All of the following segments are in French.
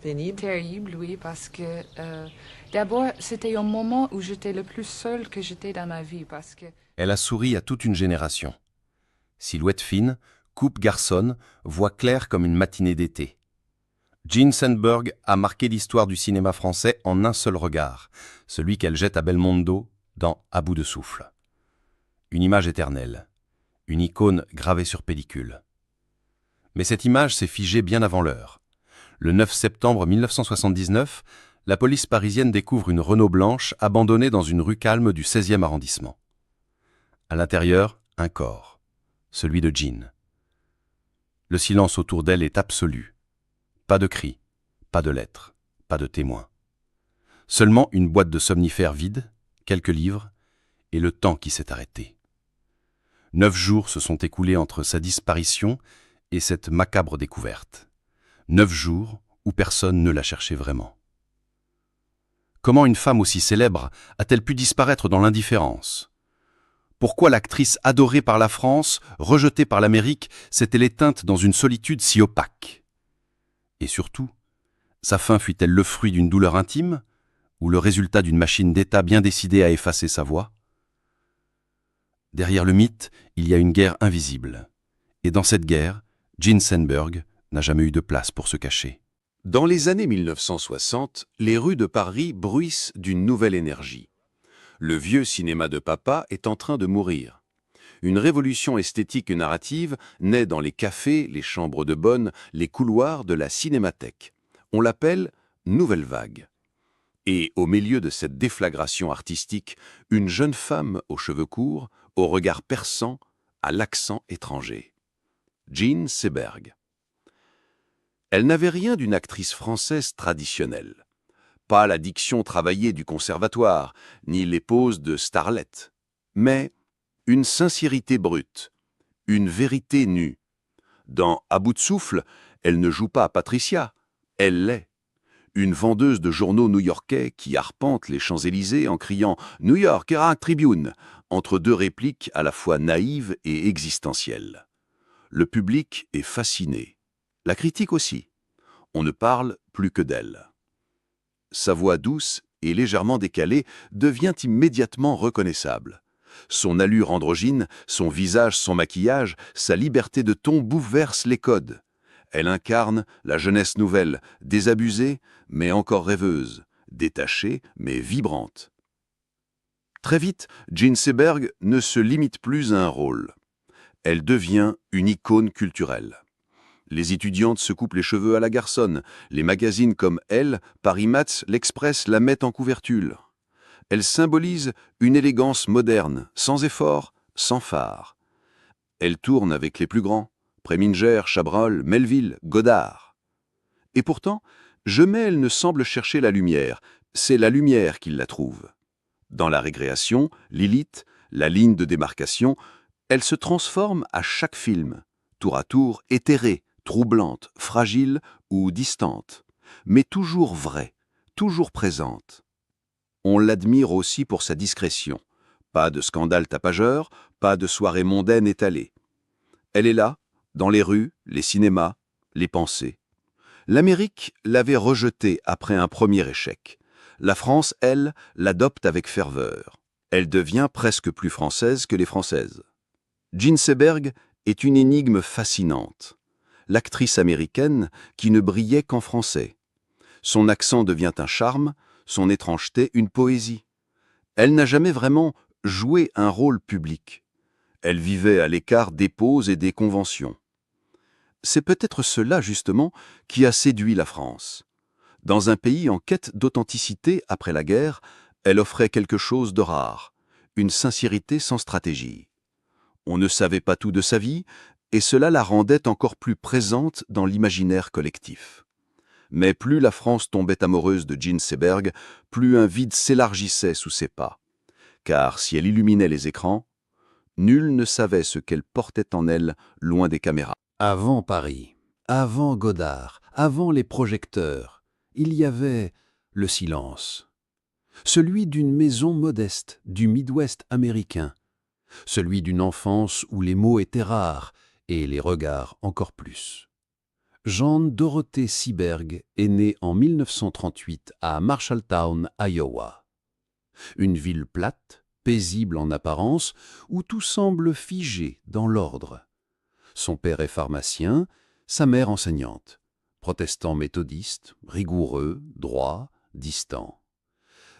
Pénible. Terrible, oui, parce que d'abord, c'était un moment où j'étais le plus seule que j'étais dans ma vie, parce que Elle a souri à toute une génération. Silhouette fine, coupe garçonne, voix claire comme une matinée d'été. Jean Sandberg a marqué l'histoire du cinéma français en un seul regard, celui qu'elle jette à Belmondo dans À bout de souffle. Une image éternelle, une icône gravée sur pellicule. Mais cette image s'est figée bien avant l'heure. Le 9 septembre 1979, la police parisienne découvre une Renault blanche abandonnée dans une rue calme du 16e arrondissement. À l'intérieur, un corps, celui de Jean. Le silence autour d'elle est absolu. Pas de cris, pas de lettres, pas de témoins. Seulement une boîte de somnifères vide, quelques livres, et le temps qui s'est arrêté. 9 jours se sont écoulés entre sa disparition et cette macabre découverte. 9 jours où personne ne l'a cherché vraiment. Comment une femme aussi célèbre a-t-elle pu disparaître dans l'indifférence ? Pourquoi l'actrice adorée par la France, rejetée par l'Amérique, s'est-elle éteinte dans une solitude si opaque ? Et surtout, sa fin fut-elle le fruit d'une douleur intime ou le résultat d'une machine d'État bien décidée à effacer sa voix ? Derrière le mythe, il y a une guerre invisible. Et dans cette guerre, Jean Sandberg n'a jamais eu de place pour se cacher. Dans les années 1960, les rues de Paris bruissent d'une nouvelle énergie. Le vieux cinéma de papa est en train de mourir. Une révolution esthétique et narrative naît dans les cafés, les chambres de bonne, les couloirs de la cinémathèque. On l'appelle « Nouvelle Vague ». Et au milieu de cette déflagration artistique, une jeune femme aux cheveux courts, au regard perçant, à l'accent étranger. Jean Seberg. Elle n'avait rien d'une actrice française traditionnelle. Pas la diction travaillée du conservatoire, ni les poses de starlet, mais une sincérité brute, une vérité nue. Dans À bout de souffle, elle ne joue pas Patricia, elle l'est. Une vendeuse de journaux new-yorkais qui arpente les Champs-Élysées en criant « New York Herald Tribune » entre deux répliques à la fois naïves et existentielles. Le public est fasciné. La critique aussi. On ne parle plus que d'elle. Sa voix douce et légèrement décalée devient immédiatement reconnaissable. Son allure androgyne, son visage, son maquillage, sa liberté de ton bouleversent les codes. Elle incarne la jeunesse nouvelle, désabusée, mais encore rêveuse, détachée, mais vibrante. Très vite, Jean Seberg ne se limite plus à un rôle. Elle devient une icône culturelle. Les étudiantes se coupent les cheveux à la garçonne. Les magazines comme Elle, Paris Match, L'Express la mettent en couverture. Elle symbolise une élégance moderne, sans effort, sans phare. Elle tourne avec les plus grands, Préminger, Chabrol, Melville, Godard. Et pourtant, jamais elle ne semble chercher la lumière. C'est la lumière qui la trouve. Dans la récréation, Lilith, la ligne de démarcation, elle se transforme à chaque film, tour à tour éthérée, troublante, fragile ou distante, mais toujours vraie, toujours présente. On l'admire aussi pour sa discrétion. Pas de scandale tapageur, pas de soirée mondaine étalée. Elle est là, dans les rues, les cinémas, les pensées. L'Amérique l'avait rejetée après un premier échec. La France, elle, l'adopte avec ferveur. Elle devient presque plus française que les Françaises. Jean Seberg est une énigme fascinante. L'actrice américaine qui ne brillait qu'en français. Son accent devient un charme, son étrangeté une poésie. Elle n'a jamais vraiment joué un rôle public. Elle vivait à l'écart des poses et des conventions. C'est peut-être cela, justement, qui a séduit la France. Dans un pays en quête d'authenticité après la guerre, elle offrait quelque chose de rare, une sincérité sans stratégie. On ne savait pas tout de sa vie, et cela la rendait encore plus présente dans l'imaginaire collectif. Mais plus la France tombait amoureuse de Jean Seberg, plus un vide s'élargissait sous ses pas. Car si elle illuminait les écrans, nul ne savait ce qu'elle portait en elle loin des caméras. Avant Paris, avant Godard, avant les projecteurs, il y avait le silence. Celui d'une maison modeste du Midwest américain. Celui d'une enfance où les mots étaient rares et les regards encore plus. Jean Dorothée Seberg est née en 1938 à Marshalltown, Iowa. Une ville plate, paisible en apparence, où tout semble figé dans l'ordre. Son père est pharmacien, sa mère enseignante. Protestant méthodiste, rigoureux, droit, distant.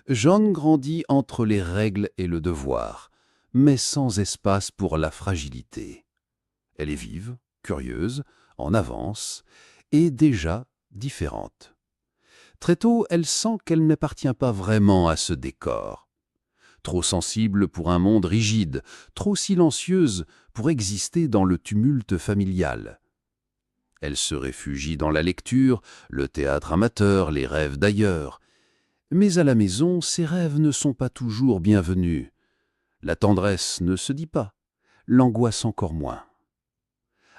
Jeanne grandit entre les règles et le devoir, mais sans espace pour la fragilité. Elle est vive, curieuse, en avance, et déjà différente. Très tôt, elle sent qu'elle n'appartient pas vraiment à ce décor. Trop sensible pour un monde rigide, trop silencieuse pour exister dans le tumulte familial. Elle se réfugie dans la lecture, le théâtre amateur, les rêves d'ailleurs. Mais à la maison, ces rêves ne sont pas toujours bienvenus. La tendresse ne se dit pas, l'angoisse encore moins.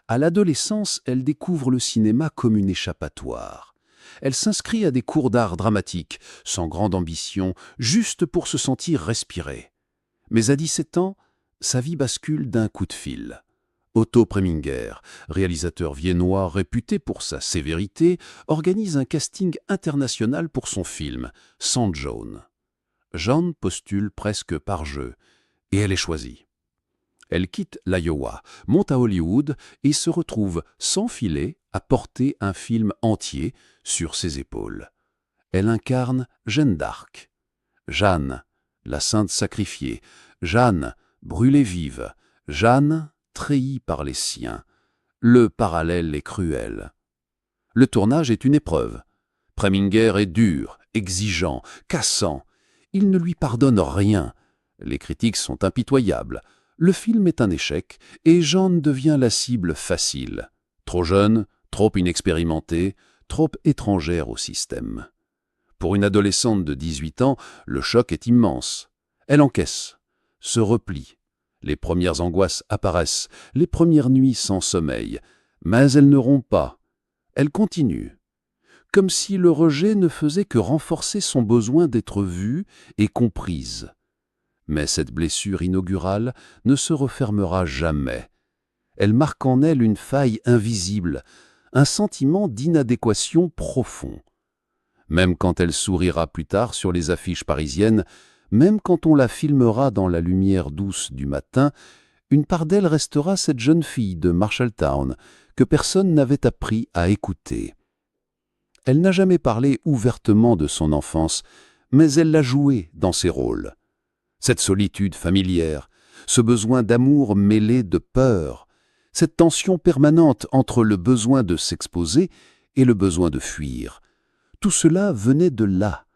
À l'adolescence, elle découvre le cinéma comme une échappatoire. Elle s'inscrit à des cours d'art dramatique, sans grande ambition, juste pour se sentir respirer. Mais à 17 ans, sa vie bascule d'un coup de fil. Otto Preminger, réalisateur viennois réputé pour sa sévérité, organise un casting international pour son film, Sandjaune. Jeanne postule presque par jeu, et elle est choisie. Elle quitte l'Iowa, monte à Hollywood et se retrouve sans filet à porter un film entier sur ses épaules. Elle incarne Jeanne d'Arc. Jeanne, la sainte sacrifiée. Jeanne, brûlée vive. Jeanne, trahie par les siens. Le parallèle est cruel. Le tournage est une épreuve. Preminger est dur, exigeant, cassant. Il ne lui pardonne rien. Les critiques sont impitoyables. Le film est un échec et Jeanne devient la cible facile. Trop jeune, trop inexpérimentée, trop étrangère au système. Pour une adolescente de 18 ans, le choc est immense. Elle encaisse, se replie. Les premières angoisses apparaissent, les premières nuits sans sommeil. Mais elle ne rompt pas. Elle continue. Comme si le rejet ne faisait que renforcer son besoin d'être vue et comprise. Mais cette blessure inaugurale ne se refermera jamais. Elle marque en elle une faille invisible, un sentiment d'inadéquation profond. Même quand elle sourira plus tard sur les affiches parisiennes, même quand on la filmera dans la lumière douce du matin, une part d'elle restera cette jeune fille de Marshalltown que personne n'avait appris à écouter. Elle n'a jamais parlé ouvertement de son enfance, mais elle l'a jouée dans ses rôles. Cette solitude familière, ce besoin d'amour mêlé de peur, cette tension permanente entre le besoin de s'exposer et le besoin de fuir, tout cela venait de là,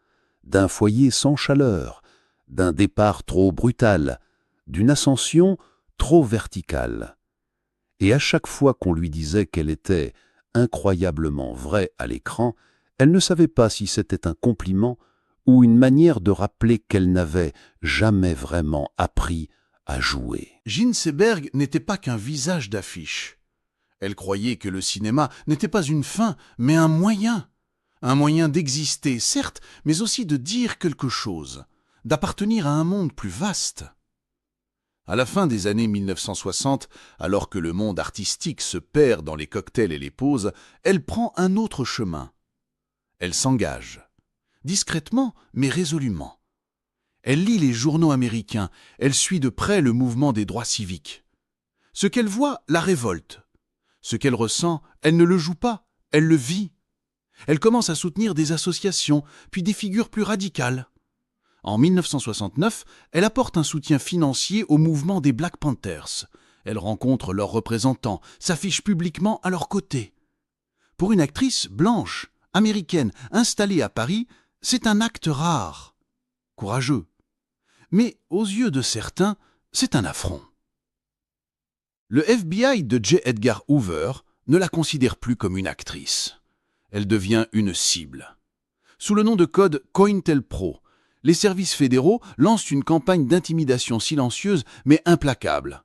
d'un foyer sans chaleur, d'un départ trop brutal, d'une ascension trop verticale. Et à chaque fois qu'on lui disait qu'elle était incroyablement vraie à l'écran, elle ne savait pas si c'était un compliment ou une manière de rappeler qu'elle n'avait jamais vraiment appris à jouer. Jeanne Seberg n'était pas qu'un visage d'affiche. Elle croyait que le cinéma n'était pas une fin, mais un moyen d'exister, certes, mais aussi de dire quelque chose, d'appartenir à un monde plus vaste. À la fin des années 1960, alors que le monde artistique se perd dans les cocktails et les pauses, elle prend un autre chemin. Elle s'engage. Discrètement, mais résolument. Elle lit les journaux américains, elle suit de près le mouvement des droits civiques. Ce qu'elle voit la révolte. Ce qu'elle ressent, elle ne le joue pas, elle le vit. Elle commence à soutenir des associations, puis des figures plus radicales. En 1969, elle apporte un soutien financier au mouvement des Black Panthers. Elle rencontre leurs représentants, s'affiche publiquement à leurs côtés. Pour une actrice blanche, américaine, installée à Paris, c'est un acte rare, courageux. Mais aux yeux de certains, c'est un affront. Le FBI de J. Edgar Hoover ne la considère plus comme une actrice. Elle devient une cible. Sous le nom de code COINTELPRO, les services fédéraux lancent une campagne d'intimidation silencieuse mais implacable.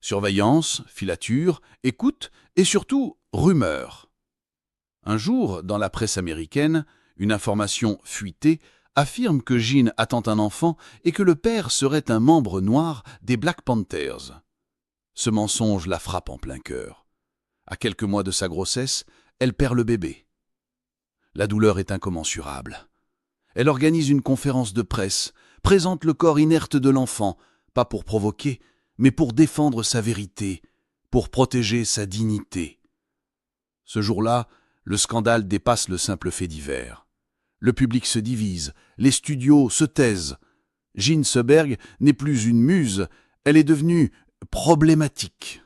Surveillance, filature, écoute et surtout rumeurs. Un jour, dans la presse américaine, une information fuitée affirme que Jeanne attend un enfant et que le père serait un membre noir des Black Panthers. Ce mensonge la frappe en plein cœur. À quelques mois de sa grossesse, elle perd le bébé. La douleur est incommensurable. Elle organise une conférence de presse, présente le corps inerte de l'enfant, pas pour provoquer, mais pour défendre sa vérité, pour protéger sa dignité. Ce jour-là, le scandale dépasse le simple fait divers. Le public se divise, les studios se taisent. Jean Seberg n'est plus une muse, elle est devenue problématique.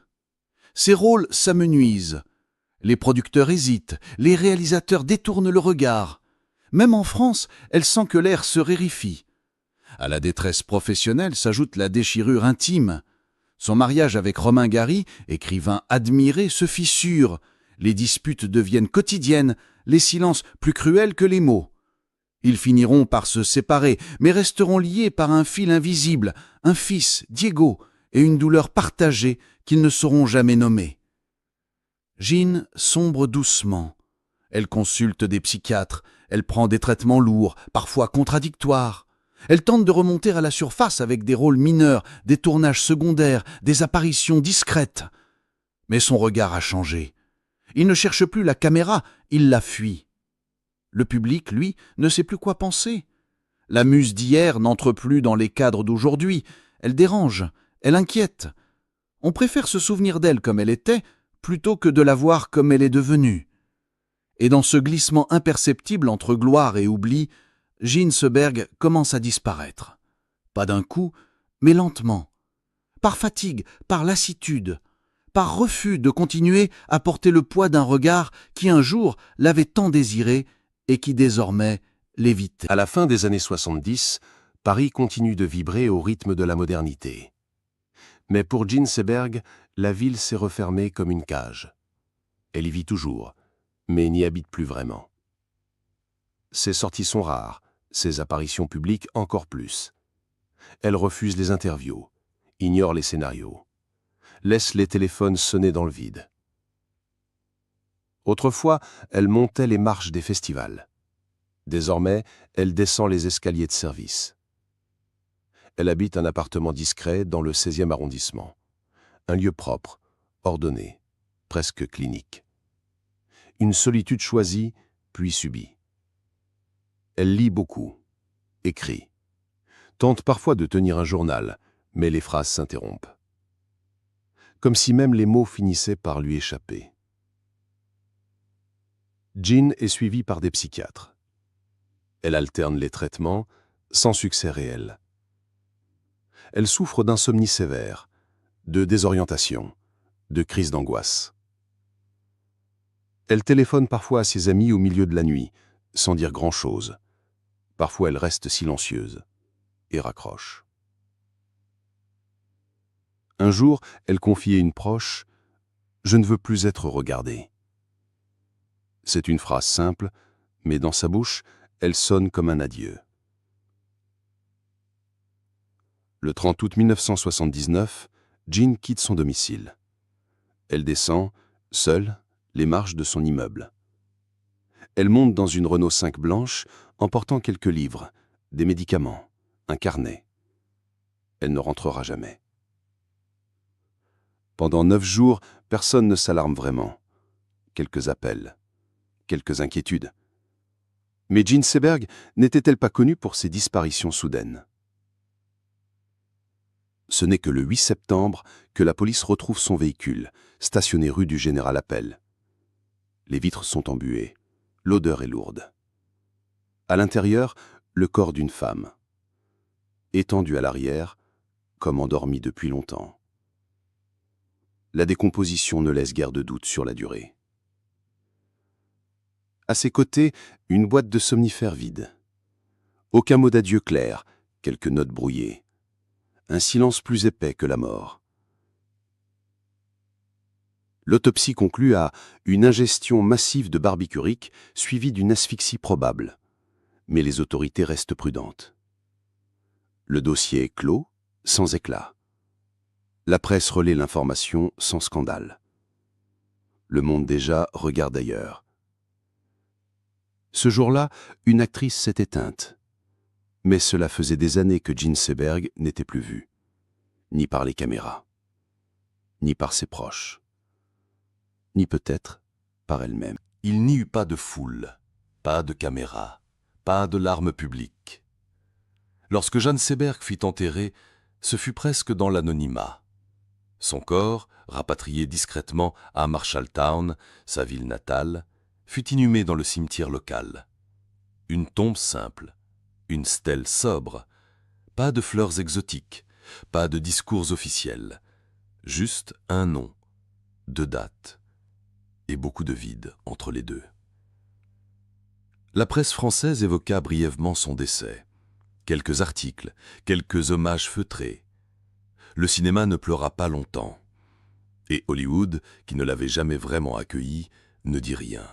Ses rôles s'amenuisent. Les producteurs hésitent, les réalisateurs détournent le regard. Même en France, elle sent que l'air se raréfie. À la détresse professionnelle s'ajoute la déchirure intime. Son mariage avec Romain Gary, écrivain admiré, se fissure. Les disputes deviennent quotidiennes, les silences plus cruels que les mots. Ils finiront par se séparer, mais resteront liés par un fil invisible, un fils, Diego, et une douleur partagée qu'ils ne sauront jamais nommer. Jean sombre doucement. Elle consulte des psychiatres, elle prend des traitements lourds, parfois contradictoires. Elle tente de remonter à la surface avec des rôles mineurs, des tournages secondaires, des apparitions discrètes. Mais son regard a changé. Il ne cherche plus la caméra, il la fuit. Le public, lui, ne sait plus quoi penser. La muse d'hier n'entre plus dans les cadres d'aujourd'hui. Elle dérange, elle inquiète. On préfère se souvenir d'elle comme elle était, plutôt que de la voir comme elle est devenue. Et dans ce glissement imperceptible entre gloire et oubli, Jean Seberg commence à disparaître. Pas d'un coup, mais lentement. Par fatigue, par lassitude, par refus de continuer à porter le poids d'un regard qui un jour l'avait tant désiré et qui désormais l'évitait. À la fin des années 70, Paris continue de vibrer au rythme de la modernité. Mais pour Jean Seberg, la ville s'est refermée comme une cage. Elle y vit toujours, mais n'y habite plus vraiment. Ses sorties sont rares, ses apparitions publiques encore plus. Elle refuse les interviews, ignore les scénarios, laisse les téléphones sonner dans le vide. Autrefois, elle montait les marches des festivals. Désormais, elle descend les escaliers de service. Elle habite un appartement discret dans le 16e arrondissement. Un lieu propre, ordonné, presque clinique. Une solitude choisie, puis subie. Elle lit beaucoup, écrit, tente parfois de tenir un journal, mais les phrases s'interrompent. Comme si même les mots finissaient par lui échapper. Jean est suivie par des psychiatres. Elle alterne les traitements, sans succès réel. Elle souffre d'insomnie sévère, de désorientation, de crise d'angoisse. Elle téléphone parfois à ses amis au milieu de la nuit, sans dire grand-chose. Parfois elle reste silencieuse et raccroche. Un jour, elle confie à une proche « Je ne veux plus être regardée ». C'est une phrase simple, mais dans sa bouche, elle sonne comme un adieu. Le 30 août 1979, Jean quitte son domicile. Elle descend, seule, les marches de son immeuble. Elle monte dans une Renault 5 blanche, emportant quelques livres, des médicaments, un carnet. Elle ne rentrera jamais. Pendant 9 jours, personne ne s'alarme vraiment. Quelques appels, quelques inquiétudes. Mais Jean Seberg n'était-elle pas connue pour ses disparitions soudaines? Ce n'est que le 8 septembre que la police retrouve son véhicule, stationné rue du Général Appel. Les vitres sont embuées, l'odeur est lourde. À l'intérieur, le corps d'une femme, étendu à l'arrière, comme endormi depuis longtemps. La décomposition ne laisse guère de doute sur la durée. À ses côtés, une boîte de somnifères vide. Aucun mot d'adieu clair, quelques notes brouillées. Un silence plus épais que la mort. L'autopsie conclut à une ingestion massive de barbiturique suivie d'une asphyxie probable. Mais les autorités restent prudentes. Le dossier est clos, sans éclat. La presse relaie l'information sans scandale. Le monde déjà regarde ailleurs. Ce jour-là, une actrice s'est éteinte. Mais cela faisait des années que Jean Seberg n'était plus vue. Ni par les caméras, ni par ses proches, ni peut-être par elle-même. Il n'y eut pas de foule, pas de caméra, pas de larmes publiques. Lorsque Jeanne Seberg fut enterrée, ce fut presque dans l'anonymat. Son corps, rapatrié discrètement à Marshalltown, sa ville natale, fut inhumé dans le cimetière local. Une tombe simple, une stèle sobre, pas de fleurs exotiques, pas de discours officiels, juste un nom, 2 dates, et beaucoup de vide entre les deux. La presse française évoqua brièvement son décès. Quelques articles, quelques hommages feutrés. Le cinéma ne pleura pas longtemps. Et Hollywood, qui ne l'avait jamais vraiment accueilli, ne dit rien.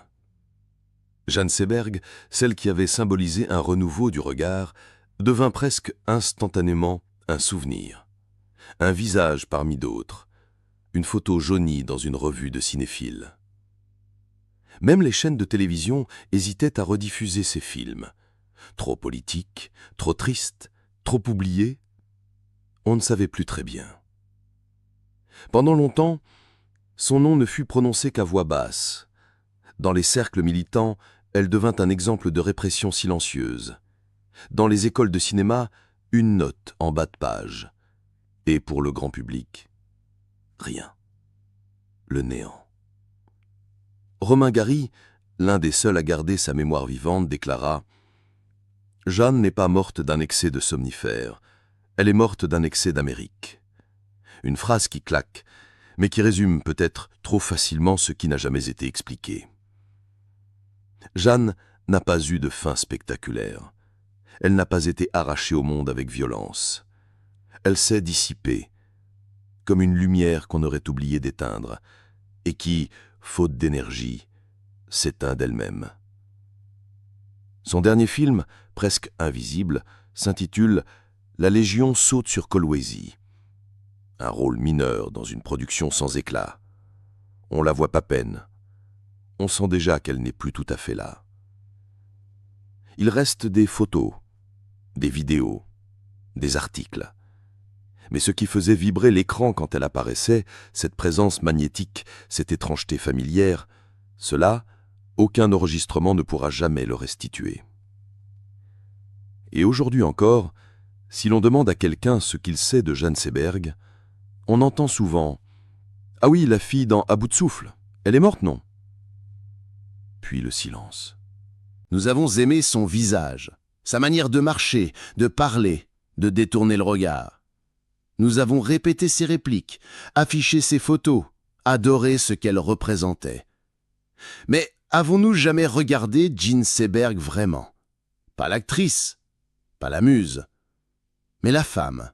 Jeanne Seberg, celle qui avait symbolisé un renouveau du regard, devint presque instantanément un souvenir. Un visage parmi d'autres. Une photo jaunie dans une revue de cinéphiles. Même les chaînes de télévision hésitaient à rediffuser ces films. Trop politiques, trop tristes, trop oubliés. On ne savait plus très bien. Pendant longtemps, son nom ne fut prononcé qu'à voix basse. Dans les cercles militants, elle devint un exemple de répression silencieuse. Dans les écoles de cinéma, une note en bas de page. Et pour le grand public, rien. Le néant. Romain Gary, l'un des seuls à garder sa mémoire vivante, déclara « Jeanne n'est pas morte d'un excès de somnifères, elle est morte d'un excès d'Amérique. » Une phrase qui claque, mais qui résume peut-être trop facilement ce qui n'a jamais été expliqué. Jeanne n'a pas eu de fin spectaculaire. Elle n'a pas été arrachée au monde avec violence. Elle s'est dissipée, comme une lumière qu'on aurait oublié d'éteindre, et qui, faute d'énergie, s'éteint d'elle-même. Son dernier film, presque invisible, s'intitule « La Légion saute sur Kolwezi ». Un rôle mineur dans une production sans éclat. On la voit pas peine. On sent déjà qu'elle n'est plus tout à fait là. Il reste des photos, des vidéos, des articles. Mais ce qui faisait vibrer l'écran quand elle apparaissait, cette présence magnétique, cette étrangeté familière, cela, aucun enregistrement ne pourra jamais le restituer. Et aujourd'hui encore, si l'on demande à quelqu'un ce qu'il sait de Jeanne Seberg, on entend souvent « Ah oui, la fille dans À bout de souffle, elle est morte, non ?» Puis le silence. Nous avons aimé son visage, sa manière de marcher, de parler, de détourner le regard. Nous avons répété ses répliques, affiché ses photos, adoré ce qu'elle représentait. Mais avons-nous jamais regardé Jeanne Seberg vraiment? Pas l'actrice, pas la muse, mais la femme.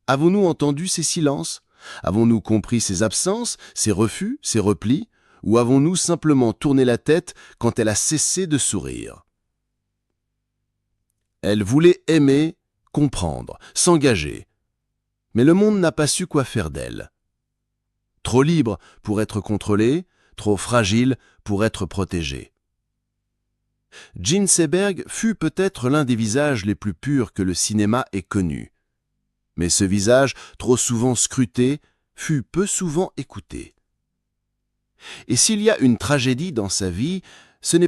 Avons-nous entendu ses silences? Avons-nous compris ses absences, ses refus, ses replis? Ou avons-nous simplement tourné la tête quand elle a cessé de sourire? Elle voulait aimer, comprendre, s'engager. Mais le monde n'a pas su quoi faire d'elle. Trop libre pour être contrôlée, trop fragile pour être protégée. Jeanne Seberg fut peut-être l'un des visages les plus purs que le cinéma ait connus. Mais ce visage, trop souvent scruté, fut peu souvent écouté. Et s'il y a une tragédie dans sa vie, ce n'est